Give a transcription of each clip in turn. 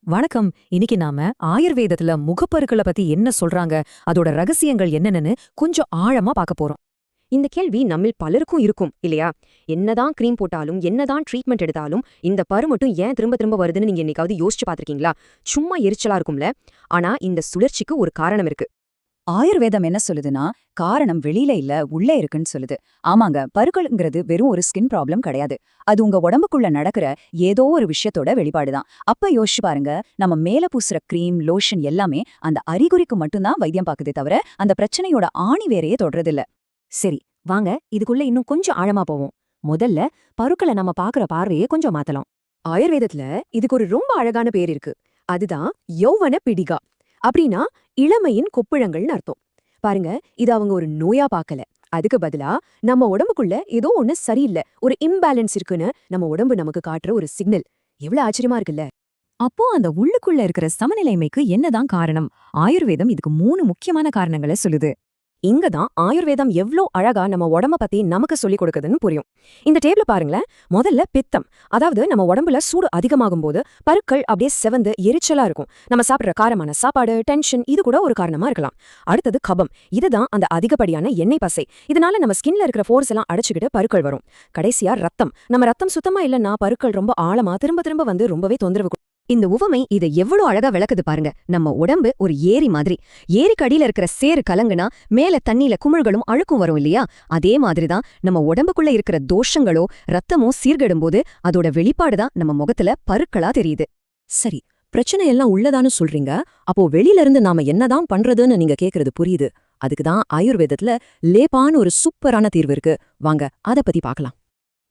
வணக்கம். இன்னைக்கு நாம ஆயுர்வேதத்துல முகப்பருக்கள பத்தி என்ன சொல்றாங்க, அதோட ரகசியங்கள் என்னன்னு கொஞ்சம் ஆழமா பார்க்க போறோம். இந்த கேள்வி நம்மில் பலருக்கும் இருக்கும் இல்லையா? என்னதான் கிரீம் போட்டாலும் என்னதான் ட்ரீட்மெண்ட் எடுத்தாலும் இந்த பரு மட்டும் ஏன் திரும்ப திரும்ப வருதுன்னு நீங்க என்னைக்காவது யோசிச்சு பார்த்திருக்கீங்களா? சும்மா எரிச்சலா இருக்கும்ல. ஆனா இந்த சுழற்சிக்கு ஒரு காரணம் இருக்கு. ஆயுர்வேதம் என்ன சொல்லுதுன்னா, காரணம் வெளியில இல்ல உள்ளே இருக்குன்னு சொல்லுது. ஆமாங்க, பருக்கள்ங்கிறது வெறும் ஒரு ஸ்கின் ப்ராப்ளம் கிடையாது. அது உங்க உடம்புக்குள்ள நடக்கிற ஏதோ ஒரு விஷயத்தோட வெளிப்பாடுதான். அப்ப யோசிச்சு பாருங்க, நம்ம மேல பூசுற கிரீம், லோஷன் எல்லாமே அந்த அறிகுறிக்கு மட்டும்தான் வைத்தியம் பாக்குதே தவிர அந்த பிரச்சனையோட ஆணி வேறையே தொடறதில்ல. சரி, வாங்க இதுக்குள்ள இன்னும் கொஞ்சம் ஆழமா போவோம். முதல்ல பருக்களை நம்ம பாக்குற பார்வையே கொஞ்சம் மாத்தலாம். ஆயுர்வேதத்துல இதுக்கு ஒரு ரொம்ப அழகான பேர் இருக்கு. அதுதான் யௌவன பிடிகா. அப்படின்னா இளமையின் கொப்புழங்கள்னு அர்த்தம். பாருங்க, இது அவங்க ஒரு நோயா பார்க்கல. அதுக்கு பதிலா நம்ம உடம்புக்குள்ள ஏதோ ஒண்ணு சரியில்லை, ஒரு இம்பேலன்ஸ் இருக்குன்னு நம்ம உடம்பு நமக்கு காட்டுற ஒரு சிக்னல். எவ்வளவு ஆச்சரியமா இருக்குல்ல? அப்போ அந்த உள்ளுக்குள்ள இருக்கிற சமநிலைமைக்கு என்னதான் காரணம்? ஆயுர்வேதம் இதுக்கு 3 முக்கியமான காரணங்களை சொல்லுது. இங்கதான் ஆயுர்வேதம் எவ்ளோ அழகா நம்ம உடம்ப பத்தி நமக்கு சொல்லிக் கொடுக்குதுன்னு புரியும். இந்த டேபிள பாருங்களேன். முதல்ல பித்தம், அதாவது நம்ம உடம்புல சூடு அதிகமாகும் போது பருக்கள் அப்படியே செவந்து எரிச்சலா இருக்கும். நம்ம சாப்பிடுற காரமான சாப்பாடு, டென்ஷன், இது கூட ஒரு காரணமா இருக்கலாம். அடுத்தது கபம். இதுதான் அந்த அதிகப்படியான எண்ணெய் பசை. இதனால நம்ம ஸ்கின்ல இருக்கிற ஃபோர்ஸ் எல்லாம் அடைச்சுக்கிட்டு பருக்கள் வரும். கடைசியா ரத்தம். நம்ம ரத்தம் சுத்தமா இல்லைன்னா பருக்கள் ரொம்ப ஆழமா திரும்ப திரும்ப வந்து ரொம்பவே தொந்தரவு. இந்த உவமை இதை எவ்வளவு அழகா விளக்குது பாருங்க. நம்ம உடம்பு ஒரு ஏரி மாதிரி. ஏரிக்கு அடியில இருக்கிற சேறு கலங்குனா மேல தண்ணியில குமிழ்களும் அழுக்கும் வரும் இல்லையா? அதே மாதிரிதான் நம்ம உடம்புக்குள்ள இருக்கிற தோஷங்களோ ரத்தமோ சீர்கெடும்போது அதோட வெளிப்பாடுதான் நம்ம முகத்துல பருக்களா தெரியுது. சரி, பிரச்சனை எல்லாம் உள்ளதான்னு சொல்றீங்க. அப்போ வெளியில இருந்து நாம என்னதான் பண்றதுன்னு நீங்க கேக்குறது புரியுது. அதுக்குதான் ஆயுர்வேதத்துல லேப்பான்னு ஒரு சூப்பரான தீர்வு இருக்கு. வாங்க அத பத்தி பார்க்கலாம்.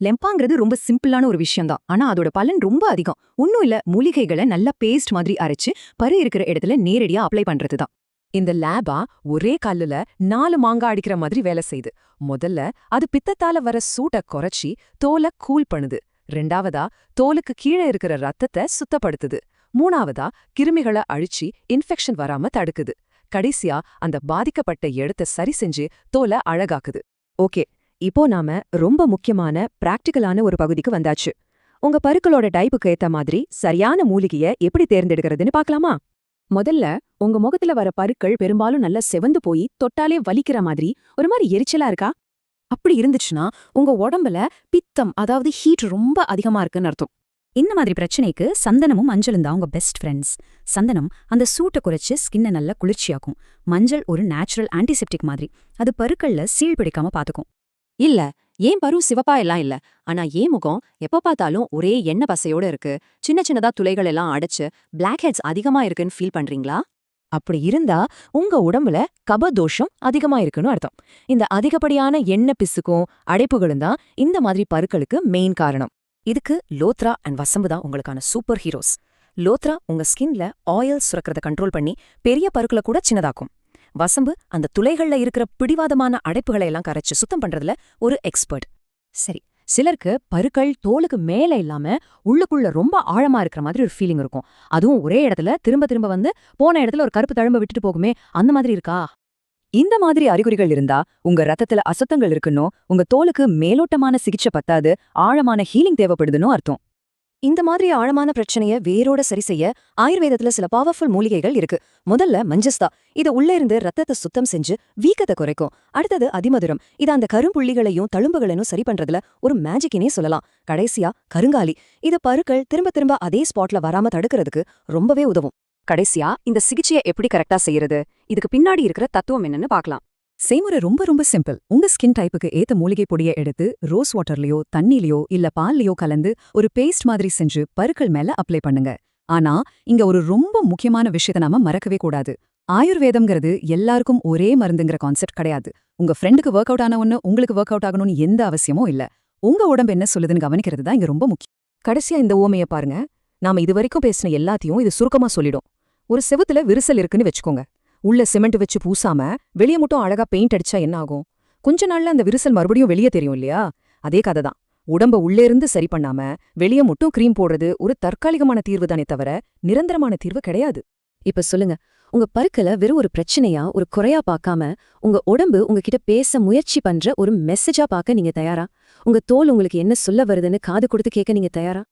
லெம்பாங்கிறது ரொம்ப சிம்பிளான ஒரு விஷயம்தான். ஆனா அதோட பலன் ரொம்ப அதிகம். ஒன்னும் இல்ல, மூலிகைகளை நல்லா பேஸ்ட் மாதிரி அரைச்சு பரு இருக்கிற இடத்துல நேரடியா அப்ளை பண்றதுதான். இந்த லேபா ஒரே கல்லுல 4 மாங்காய் அடிக்கிற மாதிரி வேலை செய்யுது. முதல்ல அது பித்தத்தால வர சூட்டை குறைச்சி தோலை கூல் பண்ணுது. ரெண்டாவதா தோலுக்கு கீழே இருக்கிற ரத்தத்தை சுத்தப்படுத்துது. மூணாவதா கிருமிகளை அழிச்சு இன்ஃபெக்ஷன் வராம தடுக்குது. கடைசியா அந்த பாதிக்கப்பட்ட இடத்தை சரி செஞ்சு தோலை அழகாக்குது. ஓகே, இப்போ நாம ரொம்ப முக்கியமான பிராக்டிக்கலான ஒரு பகுதிக்கு வந்தாச்சு. உங்க பருக்களோட டைப்புக்கு ஏத்த மாதிரி சரியான மூலிகையை எப்படி தேர்ந்தெடுக்கிறதுன்னு பார்க்கலாமா? முதல்ல உங்க முகத்துல வர பருக்கள் பெரும்பாலும் நல்லா செவந்து போய் தொட்டாலே வலிக்கிற மாதிரி ஒரு மாதிரி எரிச்சலா இருக்கா? அப்படி இருந்துச்சுன்னா உங்க உடம்புல பித்தம், அதாவது ஹீட் ரொம்ப அதிகமா இருக்குன்னு அர்த்தம். இந்த மாதிரி பிரச்சனைக்கு சந்தனமும் மஞ்சளும் தான் உங்க பெஸ்ட் ஃப்ரெண்ட்ஸ். சந்தனம் அந்த சூட்டை குறைச்சு ஸ்கின்னை நல்லா குளிர்ச்சியாக்கும். மஞ்சள் ஒரு நேச்சுரல் ஆன்டிசெப்டிக் மாதிரி. அது பருக்கள்ல சீழ் பிடிக்காம பாத்துக்கும். இல்ல, ஏன் பரு சிவப்பா எல்லாம் இல்ல, ஆனா ஏன் முகம் எப்ப பார்த்தாலும் ஒரே எண்ணெய் பசையோட இருக்கு, சின்ன சின்னதா துளைகள் எல்லாம் அடைச்சு பிளாக் ஹெட்ஸ் அதிகமா இருக்குன்னு ஃபீல் பண்றீங்களா? அப்படி இருந்தா உங்க உடம்புல கபதோஷம் அதிகமா இருக்குன்னு அர்த்தம். இந்த அதிகப்படியான எண்ணெய் பிசுக்கும் அடைப்புகளும் தான் இந்த மாதிரி பருக்களுக்கு மெயின் காரணம். இதுக்கு லோத்ரா அண்ட் வசம்பு தான் உங்களுக்கான சூப்பர் ஹீரோஸ். லோத்ரா உங்க ஸ்கின்ல ஆயில் சுரக்கிறத கண்ட்ரோல் பண்ணி பெரிய பருக்களை கூட சின்னதாக்கும். வசம்பு அந்த துளைகள்ல இருக்கிற பிடிவாதமான அடைப்புகளை எல்லாம் கரைச்சு சுத்தம் பண்றதுல ஒரு எக்ஸ்பர்ட். சரி, சிலருக்கு பருக்கள் தோலுக்கு மேல இல்லாம உள்ளுக்குள்ள ரொம்ப ஆழமா இருக்கிற மாதிரி ஒரு ஃபீலிங் இருக்கும். அதுவும் ஒரே இடத்துல திரும்ப திரும்ப வந்து போன இடத்துல ஒரு கருப்பு தழும்ப விட்டுட்டு போகுமே, அந்த மாதிரி இருக்கா? இந்த மாதிரி அறிகுறிகள் இருந்தா உங்க ரத்தத்துல அசுத்தங்கள் இருக்குன்னோ, உங்க தோலுக்கு மேலோட்டமான சிகிச்சை பத்தாது, ஆழமான ஹீலிங் தேவைப்படுதுன்னு அர்த்தம். இந்த மாதிரி ஆழமான பிரச்சனைய வேரோட சரி செய்ய ஆயுர்வேதத்துல சில பவர்ஃபுல் மூலிகைகள் இருக்கு. முதல்ல மஞ்சஸ்தா. இது உள்ள இருந்து ரத்தத்தை சுத்தம் செஞ்சு வீக்கத்தை குறைக்கும். அடுத்தது அதிமதுரம். இது அந்த கரும்புள்ளிகளையும் தழும்புகளையும் சரி பண்றதுல ஒரு மேஜிக்கினே சொல்லலாம். கடைசியா கருங்காலி. இது பருக்கள் திரும்ப திரும்ப அதே ஸ்பாட்ல வராம தடுக்கிறதுக்கு ரொம்பவே உதவும். கடைசியா இந்த சிகிச்சையை எப்படி கரெக்டா செய்யறது, இதுக்கு பின்னாடி இருக்கிற தத்துவம் என்னன்னு பார்க்கலாம். செய்முறை ரொம்ப ரொம்ப சிம்பிள். உங்க ஸ்கின் டைப்புக்கு ஏத்த மூலிகை பொடியை எடுத்து ரோஸ் வாட்டர்லயோ தண்ணிலயோ இல்ல பால்லயோ கலந்து ஒரு பேஸ்ட் மாதிரி செஞ்சு பருக்கள் மேல அப்ளை பண்ணுங்க. ஆனா இங்க ஒரு ரொம்ப முக்கியமான விஷயத்தை நாம மறக்கவே கூடாது. ஆயுர்வேதம்ங்கிறது எல்லாருக்கும் ஒரே மருந்துங்கிற கான்செப்ட் கிடையாது. உங்க ஃப்ரெண்டுக்கு ஒர்க் அவுட் ஆன ஒன்னு உங்களுக்கு ஒர்க் அவுட் ஆகணும்னு எந்த அவசியமும் இல்ல. உங்க உடம்பு என்ன சொல்லுதுன்னு கவனிக்கிறது தான் இங்க ரொம்ப முக்கியம். கடைசியா இந்த ஓமைய பாருங்க. நாம இதுவரைக்கும் பேசின எல்லாத்தையும் இது சுருக்கமா சொல்லிடும். ஒரு செவுத்துல விரிசல் இருக்குன்னு வச்சுக்கோங்க. உள்ள சிமெண்ட் வச்சு பூசாம வெளியே மட்டும் அழகா பெயிண்ட் அடிச்சா என்ன ஆகும்? கொஞ்ச நாள்ல அந்த விரிசல் மறுபடியும் வெளியே தெரியும் இல்லையா? அதே கதை தான். உடம்ப உள்ளே இருந்து சரி பண்ணாம வெளியே மட்டும் கிரீம் போடுறது ஒரு தற்காலிகமான தீர்வு தானே தவிர நிரந்தரமான தீர்வு கிடையாது. இப்ப சொல்லுங்க, உங்க பருக்களை வெறும் ஒரு பிரச்சனையா, ஒரு குறையா பார்க்காம உங்க உடம்பு உங்ககிட்ட பேச முயற்சி பண்ற ஒரு மெசேஜா பார்க்க நீங்க தயாரா? உங்க தோல் உங்களுக்கு என்ன சொல்ல வருதுன்னு காது கொடுத்து கேட்க நீங்க தயாரா?